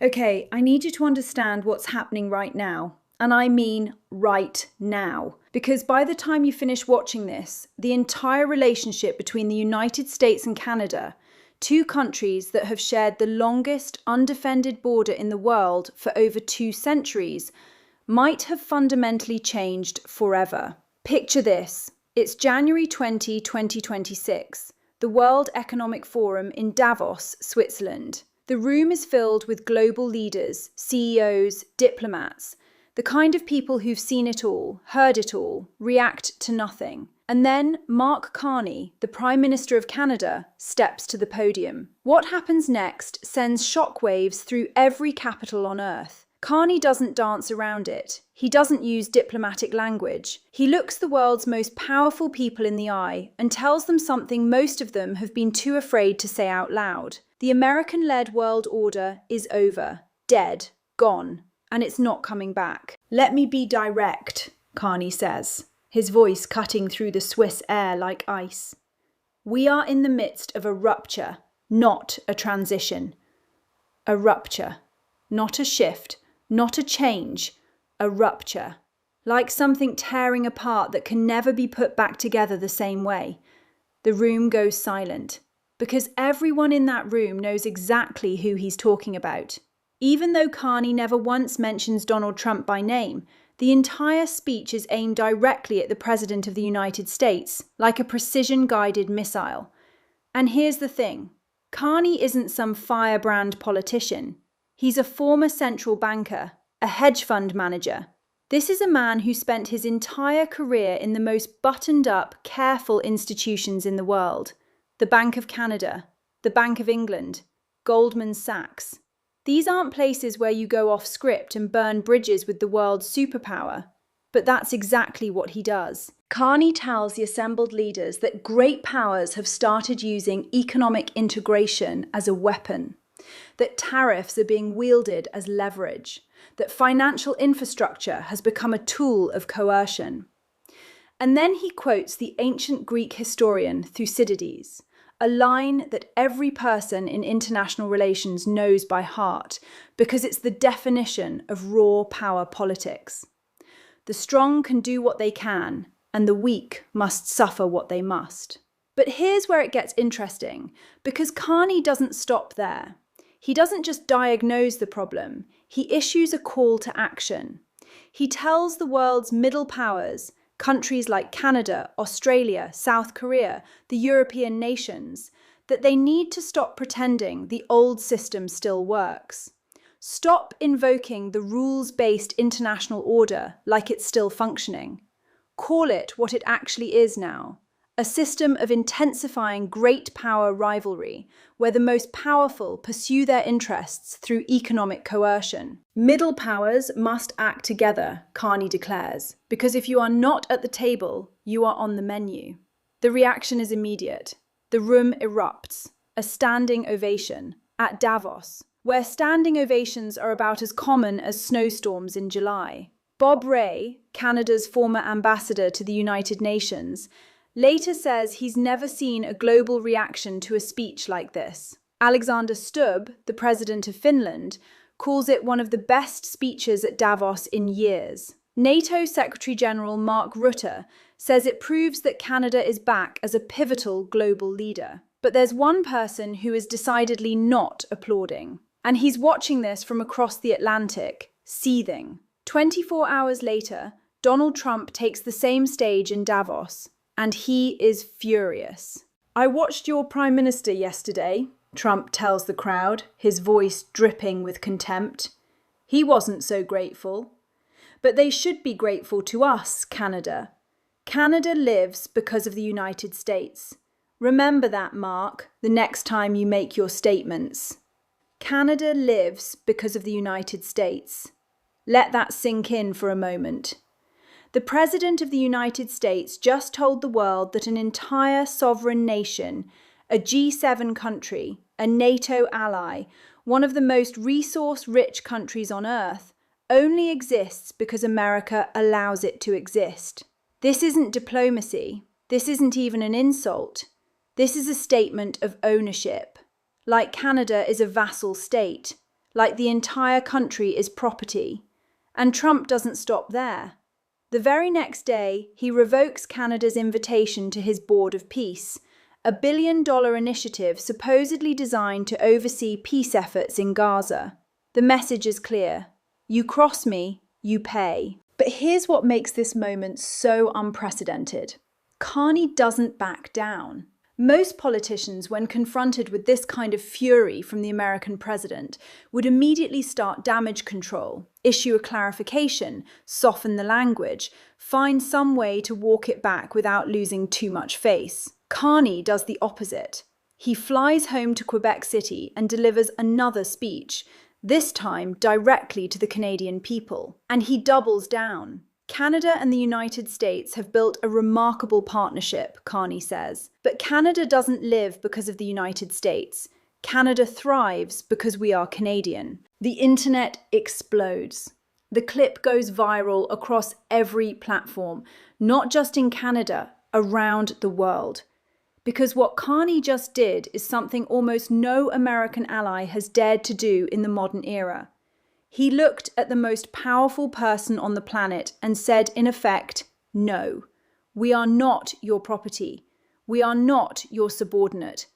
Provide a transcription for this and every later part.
Okay, I need you to understand what's happening right now. And I mean right now. Because by the time you finish watching this, the entire relationship between the United States and Canada, two countries that have shared the longest undefended border in the world for over 2 centuries, might have fundamentally changed forever. Picture this. It's January 20, 2026, the World Economic Forum in Davos, Switzerland. The room is filled with global leaders, CEOs, diplomats, the kind of people who've seen it all, heard it all, react to nothing. And then Mark Carney, the Prime Minister of Canada, steps to the podium. What happens next sends shockwaves through every capital on Earth. Carney doesn't dance around it. He doesn't use diplomatic language. He looks the world's most powerful people in the eye and tells them something most of them have been too afraid to say out loud. The American-led world order is over, dead, gone, and it's not coming back. Let me be direct, Carney says, his voice cutting through the Swiss air like ice. We are in the midst of a rupture, not a transition. A rupture, not a shift, not a change, a rupture. Like something tearing apart that can never be put back together the same way. The room goes silent. Because everyone in that room knows exactly who he's talking about. Even though Carney never once mentions Donald Trump by name, the entire speech is aimed directly at the President of the United States, like a precision-guided missile. And here's the thing. Carney isn't some firebrand politician. He's a former central banker, a hedge fund manager. This is a man who spent his entire career in the most buttoned-up, careful institutions in the world. The Bank of Canada, the Bank of England, Goldman Sachs. These aren't places where you go off script and burn bridges with the world's superpower. But that's exactly what he does. Carney tells the assembled leaders that great powers have started using economic integration as a weapon, that tariffs are being wielded as leverage, that financial infrastructure has become a tool of coercion. And then he quotes the ancient Greek historian Thucydides, a line that every person in international relations knows by heart because it's the definition of raw power politics. The strong can do what they can, and the weak must suffer what they must. But here's where it gets interesting, because Carney doesn't stop there. He doesn't just diagnose the problem, he issues a call to action. He tells the world's middle powers, countries like Canada, Australia, South Korea, the European nations, that they need to stop pretending the old system still works. Stop invoking the rules-based international order like it's still functioning. Call it what it actually is now. A system of intensifying great power rivalry, where the most powerful pursue their interests through economic coercion. Middle powers must act together, Carney declares, because if you are not at the table, you are on the menu. The reaction is immediate. The room erupts. A standing ovation at Davos, where standing ovations are about as common as snowstorms in July. Bob Rae, Canada's former ambassador to the United Nations, later says he's never seen a global reaction to a speech like this. Alexander Stubb, the president of Finland, calls it one of the best speeches at Davos in years. NATO Secretary General Mark Rutte says it proves that Canada is back as a pivotal global leader. But there's one person who is decidedly not applauding. And he's watching this from across the Atlantic, seething. 24 hours later, Donald Trump takes the same stage in Davos. And he is furious. I watched your Prime Minister yesterday, Trump tells the crowd, his voice dripping with contempt. He wasn't so grateful. But they should be grateful to us, Canada. Canada lives because of the United States. Remember that, Mark, the next time you make your statements. Canada lives because of the United States. Let that sink in for a moment. The President of the United States just told the world that an entire sovereign nation, a G7 country, a NATO ally, one of the most resource-rich countries on Earth, only exists because America allows it to exist. This isn't diplomacy. This isn't even an insult. This is a statement of ownership. Like Canada is a vassal state, like the entire country is property. And Trump doesn't stop there. The very next day, he revokes Canada's invitation to his Board of Peace, a $1 billion initiative supposedly designed to oversee peace efforts in Gaza. The message is clear. You cross me, you pay. But here's what makes this moment so unprecedented. Carney doesn't back down. Most politicians, when confronted with this kind of fury from the American president, would immediately start damage control, issue a clarification, soften the language, find some way to walk it back without losing too much face. Carney does the opposite. He flies home to Quebec City and delivers another speech, this time directly to the Canadian people. And he doubles down. Canada and the United States have built a remarkable partnership, Carney says. But Canada doesn't live because of the United States. Canada thrives because we are Canadian. The internet explodes. The clip goes viral across every platform, not just in Canada, around the world. Because what Carney just did is something almost no American ally has dared to do in the modern era. He looked at the most powerful person on the planet and said, in effect, no, we are not your property. We are not your subordinate.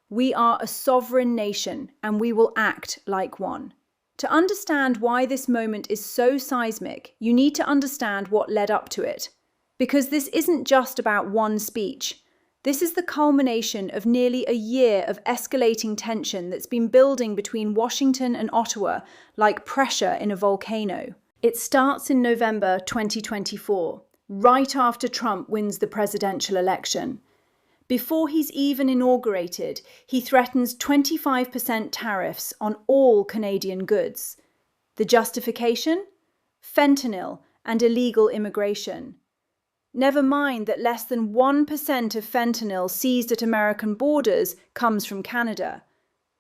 We are a sovereign nation and we will act like one. To understand why this moment is so seismic, you need to understand what led up to it. Because this isn't just about one speech. This is the culmination of nearly a year of escalating tension that's been building between Washington and Ottawa like pressure in a volcano. It starts in November 2024, right after Trump wins the presidential election. Before he's even inaugurated, he threatens 25% tariffs on all Canadian goods. The justification? Fentanyl and illegal immigration. Never mind that less than 1% of fentanyl seized at American borders comes from Canada.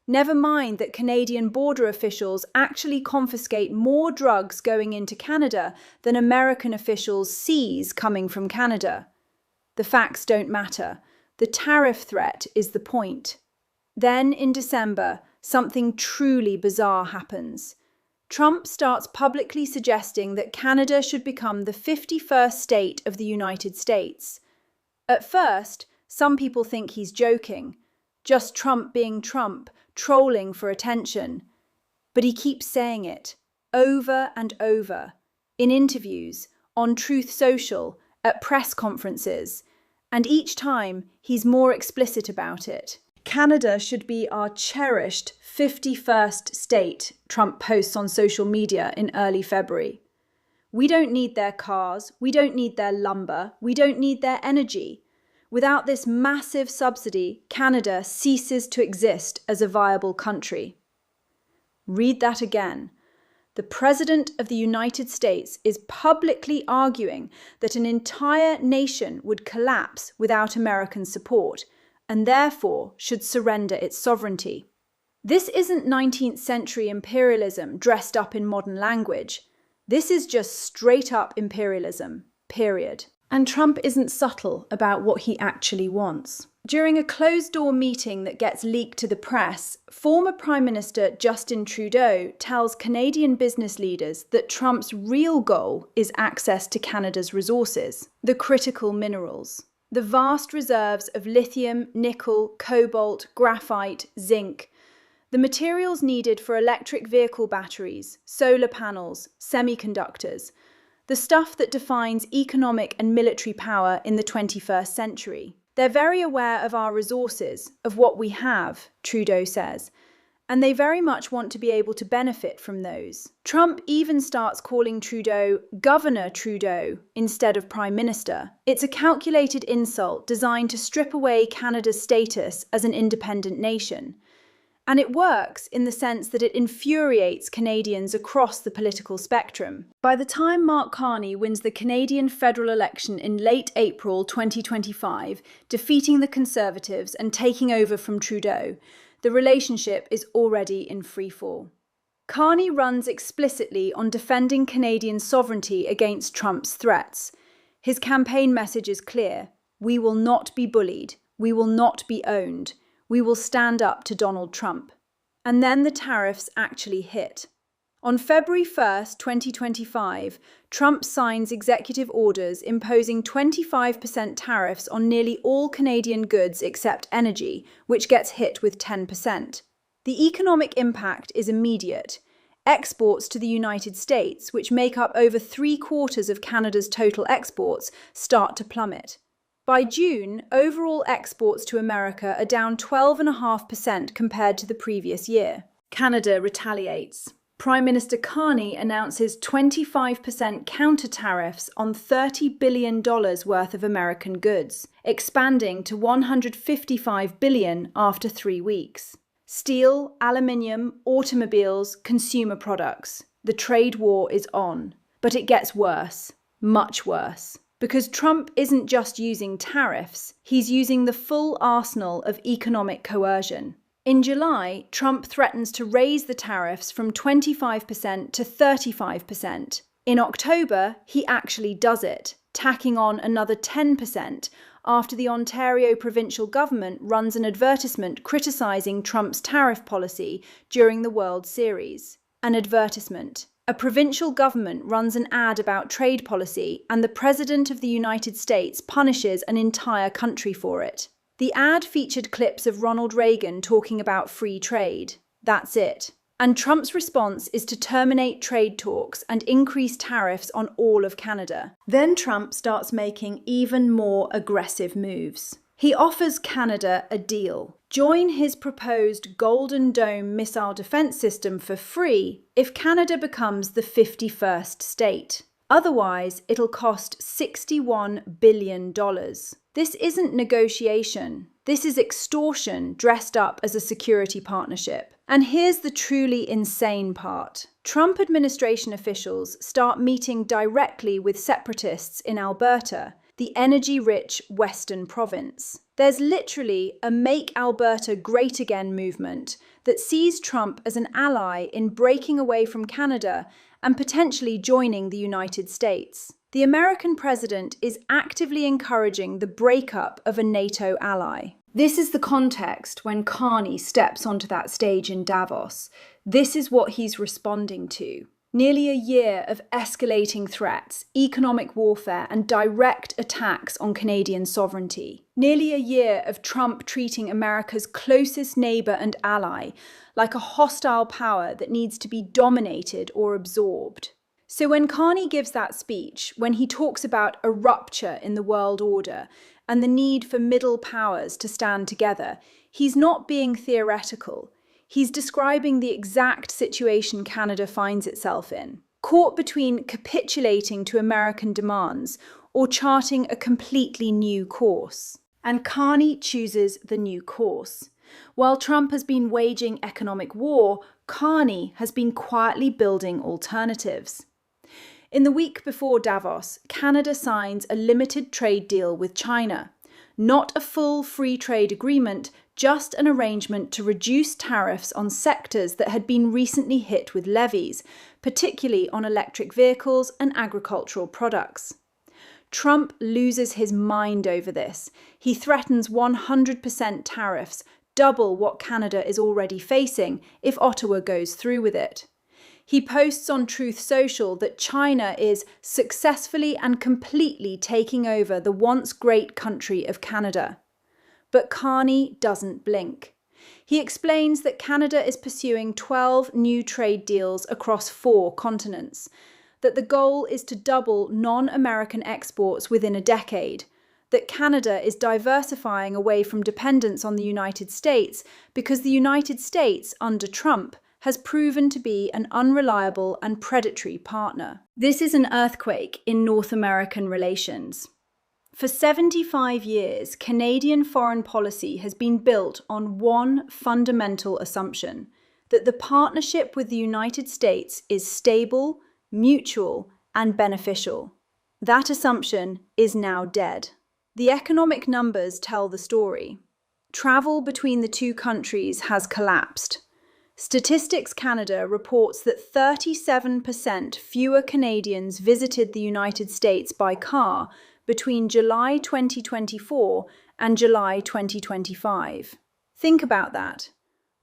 Never mind that Canadian border officials actually confiscate more drugs going into Canada than American officials seize coming from Canada. The facts don't matter. The tariff threat is the point. Then, in December, something truly bizarre happens. Trump starts publicly suggesting that Canada should become the 51st state of the United States. At first, some people think he's joking, just Trump being Trump, trolling for attention. But he keeps saying it, over and over, in interviews, on Truth Social, at press conferences, and each time he's more explicit about it. Canada should be our cherished 51st state, Trump posts on social media in early February. We don't need their cars, we don't need their lumber, we don't need their energy. Without this massive subsidy, Canada ceases to exist as a viable country. Read that again. The President of the United States is publicly arguing that an entire nation would collapse without American support, and therefore should surrender its sovereignty. This isn't 19th century imperialism dressed up in modern language. This is just straight up imperialism, period. And Trump isn't subtle about what he actually wants. During a closed-door meeting that gets leaked to the press, former Prime Minister Justin Trudeau tells Canadian business leaders that Trump's real goal is access to Canada's resources, the critical minerals. The vast reserves of lithium, nickel, cobalt, graphite, zinc, the materials needed for electric vehicle batteries, solar panels, semiconductors, the stuff that defines economic and military power in the 21st century. They're very aware of our resources, of what we have, Trudeau says, and they very much want to be able to benefit from those. Trump even starts calling Trudeau Governor Trudeau instead of Prime Minister. It's a calculated insult designed to strip away Canada's status as an independent nation. And it works in the sense that it infuriates Canadians across the political spectrum. By the time Mark Carney wins the Canadian federal election in late April 2025, defeating the Conservatives and taking over from Trudeau, the relationship is already in freefall. Carney runs explicitly on defending Canadian sovereignty against Trump's threats. His campaign message is clear. We will not be bullied. We will not be owned. We will stand up to Donald Trump. And then the tariffs actually hit. On February 1st, 2025, Trump signs executive orders imposing 25% tariffs on nearly all Canadian goods except energy, which gets hit with 10%. The economic impact is immediate. Exports to the United States, which make up over 3/4 of Canada's total exports, start to plummet. By June, overall exports to America are down 12.5% compared to the previous year. Canada retaliates. Prime Minister Carney announces 25% counter tariffs on $30 billion worth of American goods, expanding to $155 billion after 3 weeks. Steel, aluminium, automobiles, consumer products. The trade war is on. But it gets worse, much worse. Because Trump isn't just using tariffs, he's using the full arsenal of economic coercion. In July, Trump threatens to raise the tariffs from 25% to 35%. In October, he actually does it, tacking on another 10% after the Ontario provincial government runs an advertisement criticising Trump's tariff policy during the World Series. An advertisement. A provincial government runs an ad about trade policy, and the President of the United States punishes an entire country for it. The ad featured clips of Ronald Reagan talking about free trade. That's it. And Trump's response is to terminate trade talks and increase tariffs on all of Canada. Then Trump starts making even more aggressive moves. He offers Canada a deal. Join his proposed Golden Dome missile defense system for free if Canada becomes the 51st state. Otherwise, it'll cost $61 billion. This isn't negotiation. This is extortion dressed up as a security partnership. And here's the truly insane part. Trump administration officials start meeting directly with separatists in Alberta, the energy-rich Western province. There's literally a Make Alberta Great Again movement that sees Trump as an ally in breaking away from Canada and potentially joining the United States. The American president is actively encouraging the breakup of a NATO ally. This is the context when Carney steps onto that stage in Davos. This is what he's responding to. Nearly a year of escalating threats, economic warfare, and direct attacks on Canadian sovereignty. Nearly a year of Trump treating America's closest neighbour and ally like a hostile power that needs to be dominated or absorbed. So when Carney gives that speech, when he talks about a rupture in the world order and the need for middle powers to stand together, he's not being theoretical. He's describing the exact situation Canada finds itself in, caught between capitulating to American demands or charting a completely new course. And Carney chooses the new course. While Trump has been waging economic war, Carney has been quietly building alternatives. In the week before Davos, Canada signs a limited trade deal with China. Not a full free trade agreement, just an arrangement to reduce tariffs on sectors that had been recently hit with levies, particularly on electric vehicles and agricultural products. Trump loses his mind over this. He threatens 100% tariffs, double what Canada is already facing if Ottawa goes through with it. He posts on Truth Social that China is successfully and completely taking over the once great country of Canada. But Carney doesn't blink. He explains that Canada is pursuing 12 new trade deals across 4 continents, that the goal is to double non-American exports within a decade, that Canada is diversifying away from dependence on the United States because the United States, under Trump, has proven to be an unreliable and predatory partner. This is an earthquake in North American relations. For 75 years, Canadian foreign policy has been built on one fundamental assumption, that the partnership with the United States is stable, mutual, and beneficial. That assumption is now dead. The economic numbers tell the story. Travel between the two countries has collapsed. Statistics Canada reports that 37% fewer Canadians visited the United States by car between July 2024 and July 2025. Think about that.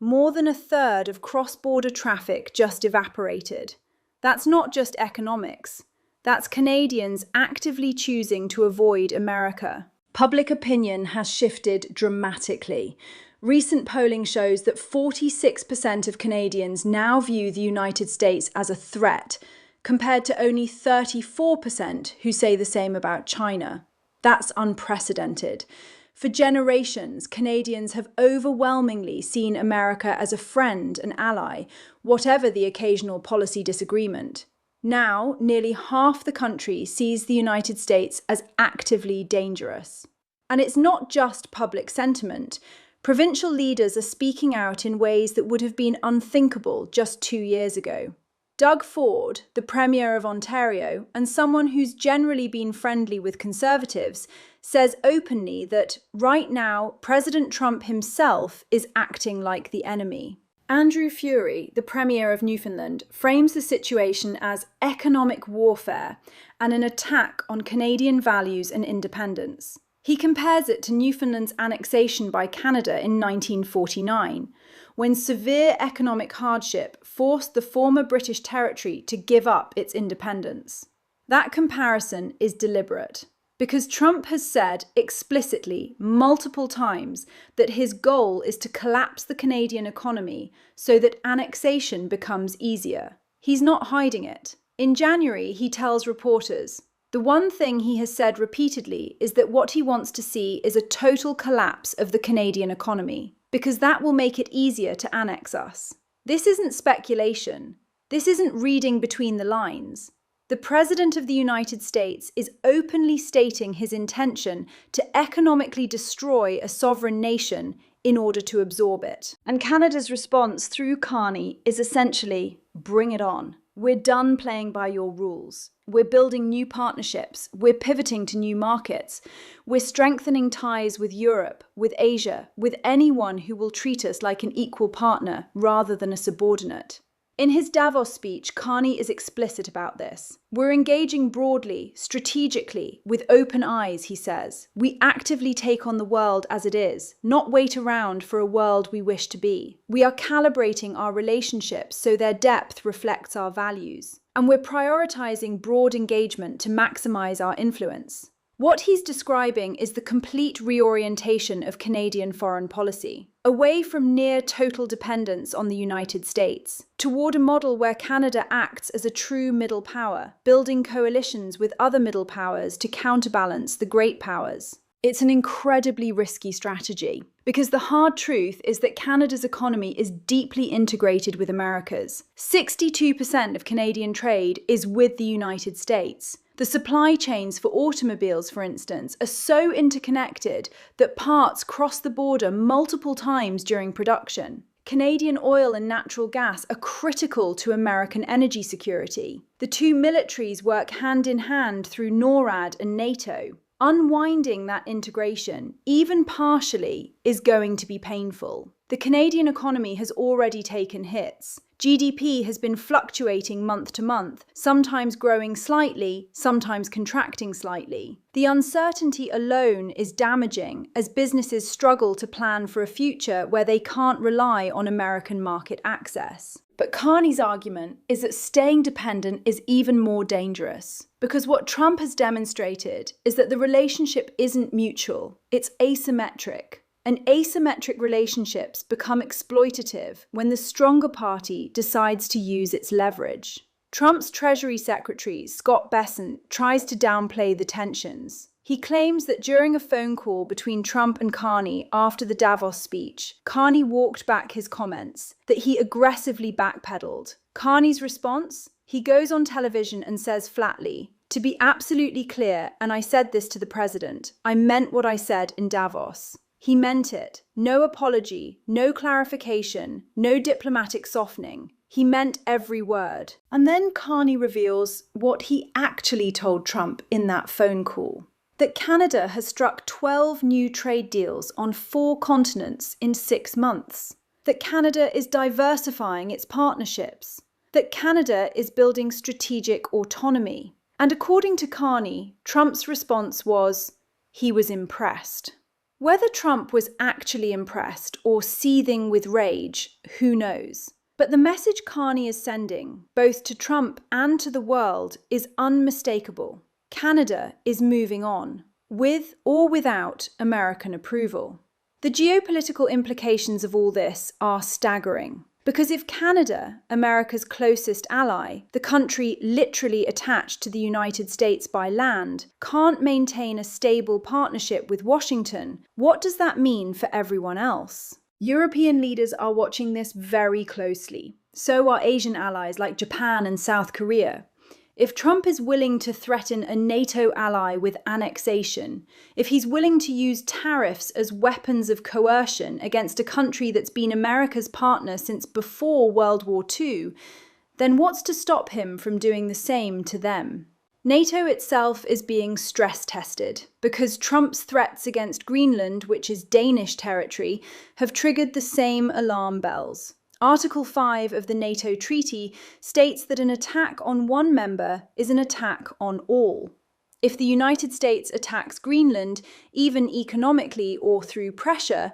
More than a third of cross-border traffic just evaporated. That's not just economics. That's Canadians actively choosing to avoid America. Public opinion has shifted dramatically. Recent polling shows that 46% of Canadians now view the United States as a threat, compared to only 34% who say the same about China. That's unprecedented. For generations, Canadians have overwhelmingly seen America as a friend and ally, whatever the occasional policy disagreement. Now, nearly half the country sees the United States as actively dangerous. And it's not just public sentiment. Provincial leaders are speaking out in ways that would have been unthinkable just 2 years ago. Doug Ford, the Premier of Ontario, and someone who's generally been friendly with Conservatives, says openly that right now President Trump himself is acting like the enemy. Andrew Furey, the Premier of Newfoundland, frames the situation as economic warfare and an attack on Canadian values and independence. He compares it to Newfoundland's annexation by Canada in 1949, when severe economic hardship forced the former British territory to give up its independence. That comparison is deliberate, because Trump has said explicitly multiple times that his goal is to collapse the Canadian economy so that annexation becomes easier. He's not hiding it. In January, he tells reporters, the one thing he has said repeatedly is that what he wants to see is a total collapse of the Canadian economy, because that will make it easier to annex us. This isn't speculation. This isn't reading between the lines. The President of the United States is openly stating his intention to economically destroy a sovereign nation in order to absorb it. And Canada's response through Carney is essentially, bring it on. We're done playing by your rules. We're building new partnerships. We're pivoting to new markets. We're strengthening ties with Europe, with Asia, with anyone who will treat us like an equal partner rather than a subordinate. In his Davos speech, Carney is explicit about this. We're engaging broadly, strategically, with open eyes, he says. We actively take on the world as it is, not wait around for a world we wish to be. We are calibrating our relationships so their depth reflects our values. And we're prioritizing broad engagement to maximize our influence. What he's describing is the complete reorientation of Canadian foreign policy, away from near total dependence on the United States, toward a model where Canada acts as a true middle power, building coalitions with other middle powers to counterbalance the great powers. It's an incredibly risky strategy, because the hard truth is that Canada's economy is deeply integrated with America's. 62% of Canadian trade is with the United States. The supply chains for automobiles, for instance, are so interconnected that parts cross the border multiple times during production. Canadian oil and natural gas are critical to American energy security. The two militaries work hand in hand through NORAD and NATO. Unwinding that integration, even partially, is going to be painful. The Canadian economy has already taken hits. GDP has been fluctuating month to month, sometimes growing slightly, sometimes contracting slightly. The uncertainty alone is damaging as businesses struggle to plan for a future where they can't rely on American market access. But Carney's argument is that staying dependent is even more dangerous, because what Trump has demonstrated is that the relationship isn't mutual, it's asymmetric. And asymmetric relationships become exploitative when the stronger party decides to use its leverage. Trump's Treasury Secretary, Scott Bessent, tries to downplay the tensions. He claims that during a phone call between Trump and Carney after the Davos speech, Carney walked back his comments, that he aggressively backpedaled. Carney's response? He goes on television and says flatly, "To be absolutely clear, and I said this to the president, I meant what I said in Davos." He meant it. No apology, no clarification, no diplomatic softening. He meant every word. And then Carney reveals what he actually told Trump in that phone call. That Canada has struck 12 new trade deals on 4 continents in 6 months. That Canada is diversifying its partnerships. That Canada is building strategic autonomy. And according to Carney, Trump's response was, he was impressed. Whether Trump was actually impressed or seething with rage, who knows? But the message Carney is sending, both to Trump and to the world, is unmistakable. Canada is moving on, with or without American approval. The geopolitical implications of all this are staggering. Because if Canada, America's closest ally, the country literally attached to the United States by land, can't maintain a stable partnership with Washington, what does that mean for everyone else? European leaders are watching this very closely. So are Asian allies like Japan and South Korea. If Trump is willing to threaten a NATO ally with annexation, if he's willing to use tariffs as weapons of coercion against a country that's been America's partner since before World War II, then what's to stop him from doing the same to them? NATO itself is being stress tested because Trump's threats against Greenland, which is Danish territory, have triggered the same alarm bells. Article 5 of the NATO treaty states that an attack on one member is an attack on all. If the United States attacks Greenland, even economically or through pressure,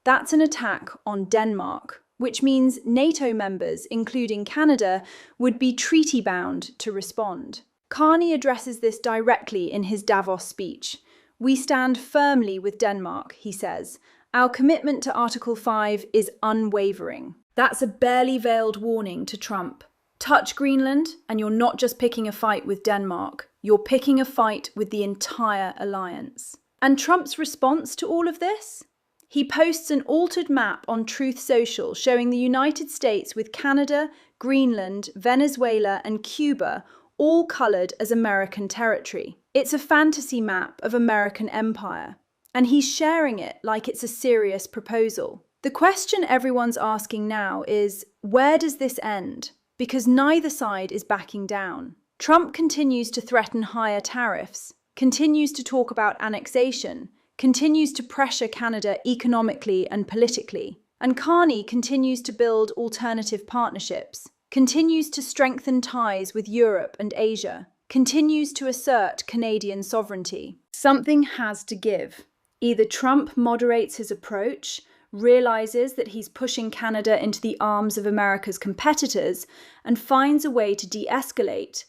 that's an attack on Denmark, which means NATO members, including Canada, would be treaty-bound to respond. Carney addresses this directly in his Davos speech. "We stand firmly with Denmark," he says. "Our commitment to Article 5 is unwavering." That's a barely veiled warning to Trump. Touch Greenland, and you're not just picking a fight with Denmark, you're picking a fight with the entire alliance. And Trump's response to all of this? He posts an altered map on Truth Social showing the United States with Canada, Greenland, Venezuela, and Cuba all coloured as American territory. It's a fantasy map of American empire, and he's sharing it like it's a serious proposal. The question everyone's asking now is, where does this end? Because neither side is backing down. Trump continues to threaten higher tariffs, continues to talk about annexation, continues to pressure Canada economically and politically, and Carney continues to build alternative partnerships, continues to strengthen ties with Europe and Asia, continues to assert Canadian sovereignty. Something has to give. Either Trump moderates his approach, realizes that he's pushing Canada into the arms of America's competitors, and finds a way to de-escalate,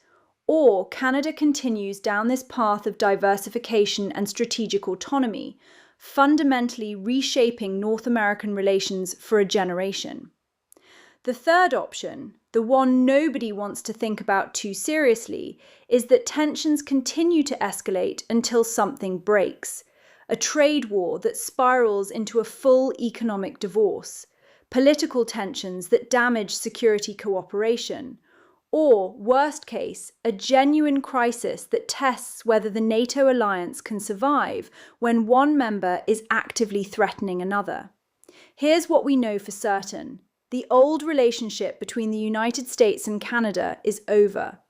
or Canada continues down this path of diversification and strategic autonomy, fundamentally reshaping North American relations for a generation. The third option, the one nobody wants to think about too seriously, is that tensions continue to escalate until something breaks. A trade war that spirals into a full economic divorce, political tensions that damage security cooperation, or, worst case, a genuine crisis that tests whether the NATO alliance can survive when one member is actively threatening another. Here's what we know for certain. The old relationship between the United States and Canada is over.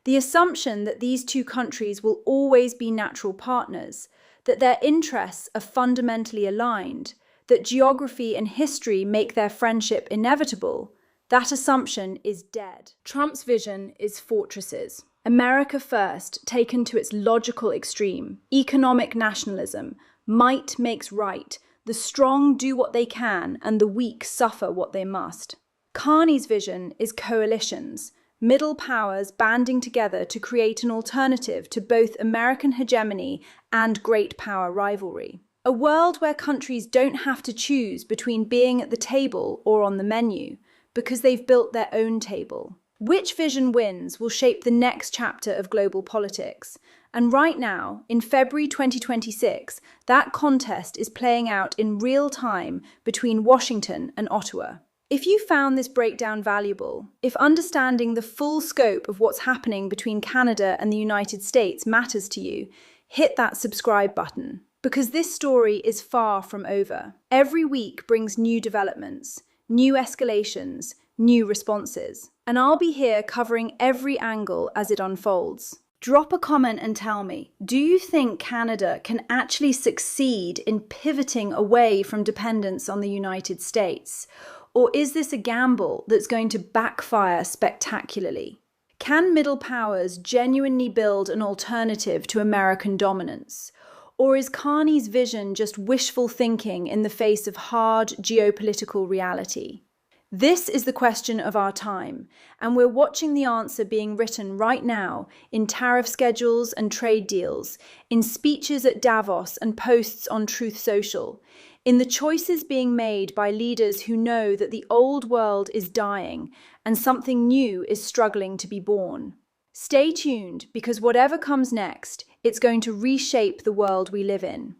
The assumption that these two countries will always be natural partners, that their interests are fundamentally aligned, that geography and history make their friendship inevitable, that assumption is dead. Trump's vision is fortresses. America first, taken to its logical extreme. Economic nationalism. Might makes right. The strong do what they can, and the weak suffer what they must. Carney's vision is coalitions. Middle powers banding together to create an alternative to both American hegemony and great power rivalry. A world where countries don't have to choose between being at the table or on the menu, because they've built their own table. Which vision wins will shape the next chapter of global politics. And right now, in February 2026, that contest is playing out in real time between Washington and Ottawa. If you found this breakdown valuable, if understanding the full scope of what's happening between Canada and the United States matters to you, hit that subscribe button, because this story is far from over. Every week brings new developments, new escalations, new responses, and I'll be here covering every angle as it unfolds. Drop a comment and tell me, do you think Canada can actually succeed in pivoting away from dependence on the United States? Or is this a gamble that's going to backfire spectacularly? Can middle powers genuinely build an alternative to American dominance? Or is Carney's vision just wishful thinking in the face of hard geopolitical reality? This is the question of our time, and we're watching the answer being written right now in tariff schedules and trade deals, in speeches at Davos and posts on Truth Social, in the choices being made by leaders who know that the old world is dying and something new is struggling to be born. Stay tuned, because whatever comes next, it's going to reshape the world we live in.